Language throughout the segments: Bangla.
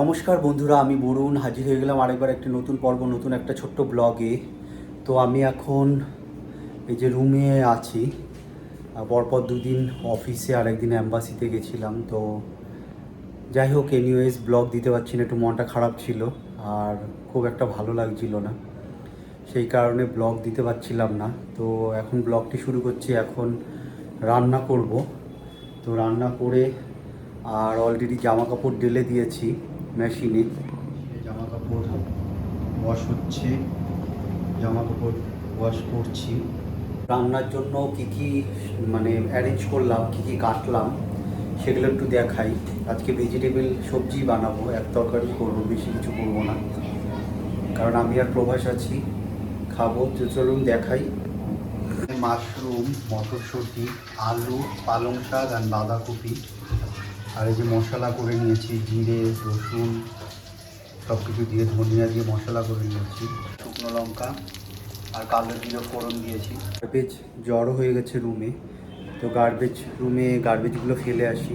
নমস্কার বন্ধুরা, আমি বরুণ হাজির হয়ে গেলাম আরেকবার একটি নতুন পর্ব, নতুন একটা ছোট্ট ব্লগে। তো আমি এখন এই যে রুমে আছি। পরপর দুদিন অফিসে আর একদিন অ্যাম্বাসিতে গেছিলাম। তো যাই হোক, এনিওয়েজ ব্লগ দিতে পারছি না, একটু মনটা খারাপ ছিল আর খুব একটা ভালো লাগছিল না, সেই কারণে ব্লগ দিতে পারছিলাম না। তো এখন ব্লগটি শুরু করছি। এখন রান্না করব। তো রান্না করে আর অলরেডি জামা কাপড় ঢেলে দিয়েছি মেশিনে। জামা কাপড় ওয়াশ হচ্ছে, জামা কাপড় ওয়াশ করছি। রান্নার জন্য কি কি অ্যারেঞ্জ করলাম, কি কি কাটলাম সেগুলো একটু দেখাই। আজকে ভেজিটেবল সবজি বানাবো, এক তরকারি করবো, বেশি কিছু করবো না, কারণ আমি আর প্রবাস আছি, খাবো। তো চলুন দেখাই। মাশরুম, মটরশুঁটি, আলু, পালং শাক আর বাঁধাকপি। আর এই যে মশলা করে নিয়েছি, জিরে, রসুন সব কিছু দিয়ে, ধনিয়া দিয়ে মশলা করে নিয়েছি, শুকনো লঙ্কা আর কালো জিরে ফোড়ন দিয়েছি। গার্বেজ জড়ো হয়ে গেছে রুমে, তো গার্বেজগুলো ফেলে আসি।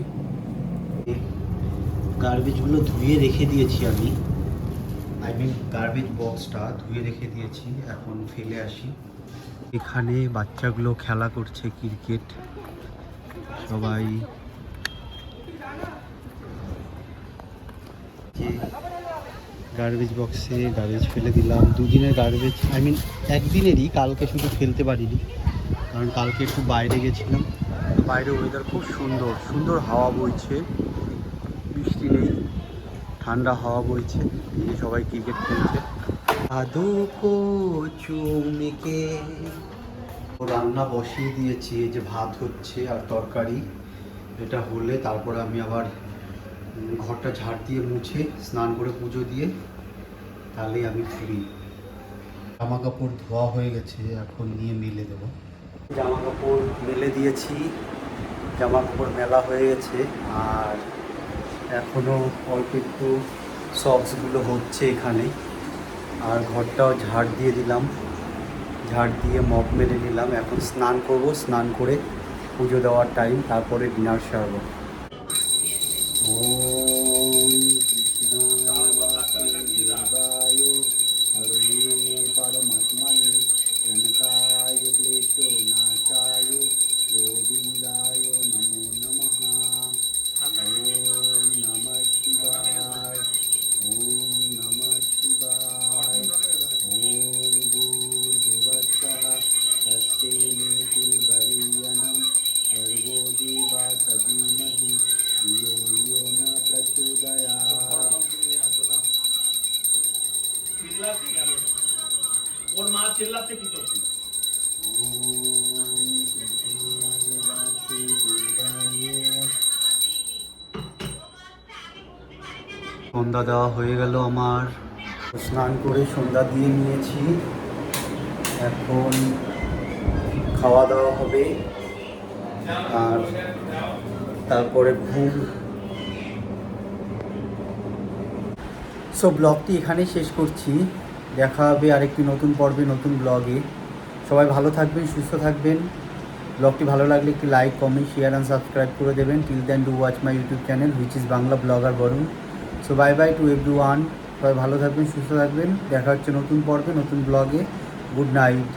গার্বেজগুলো ধুয়ে রেখে দিয়েছি আমি, গার্বেজ বক্সটা ধুয়ে রেখে দিয়েছি, এখন ফেলে আসি। এখানে বাচ্চাগুলো খেলা করছে ক্রিকেট, সবাই। গার্বেজ বক্সে গার্বেজ ফেলে দিলাম, দুদিনের গার্বেজ, একদিনেরই। কালকে শুধু ফেলতে পারিনি, কারণ কালকে একটু বাইরে গেছিলাম। বাইরে ওয়েদার খুব সুন্দর, সুন্দর হাওয়া বইছে, বৃষ্টি নেই, ঠান্ডা হাওয়া বইছে। এই সবাই ক্রিকেট খেলছে। আদো কো চুমকে রান্না বসিয়ে দিয়েছি, এই যে ভাত হচ্ছে আর তরকারি। এটা হলে তারপরে আমি আবার ঘরটা ঝাড় দিয়ে মুছে স্নান করে পুজো দিয়ে তাহলেই আমি ফ্রি। জামা কাপড় ধোয়া হয়ে গেছে, এখন নিয়ে মেলে দেবো। জামা কাপড় মেলে দিয়েছি, জামা কাপড় মেলা হয়ে গেছে। আর এখনও অল্প একটু সক্সগুলো হচ্ছে এখানে। আর ঘরটাও ঝাড় দিয়ে দিলাম, ঝাড় দিয়ে মপ মেলে নিলাম। এখন স্নান করব, স্নান করে পুজো দেওয়ার টাইম, তারপরে ডিনার সারবো। ওম কৃষ্ণায় বাসুদেবায় হরে পরমাত্মনে প্রণতায় ক্লেশো নাশায় গোবিন্দায় নমো নমঃ। ওম নমঃ শিবায়, ওম নমঃ শিবায়। ওম ভূর্ভুবস্সঃ তস্মৈতুর্বরেণ্যং ভর্গো দেবस्य ধীমহি धियो यो न प्रचोदयात्। ওর মা চিল্লাচ্ছে কি করছিস? সন্ধ্যা দেওয়া হয়ে গেল আমার, স্নান করে সন্ধ্যা দিয়ে নিয়েছি। এখন খাওয়া দাওয়া হবে আর তারপরে ঘুম। সো ব্লগটি এখানেই শেষ করছি, দেখা হবে আরেকটি নতুন পর্বে, নতুন ব্লগে। সবাই ভালো থাকবেন, সুস্থ থাকবেন। ব্লগটি ভালো লাগলে একটি like, comment, share and subscribe করে দেবেন। Till then do watch my YouTube channel which is Bangla blogger Barun. So bye bye to everyone. সবাই ভালো থাকবেন, সুস্থ থাকবেন। দেখা হচ্ছে নতুন পর্বে, নতুন ব্লগে। Good night.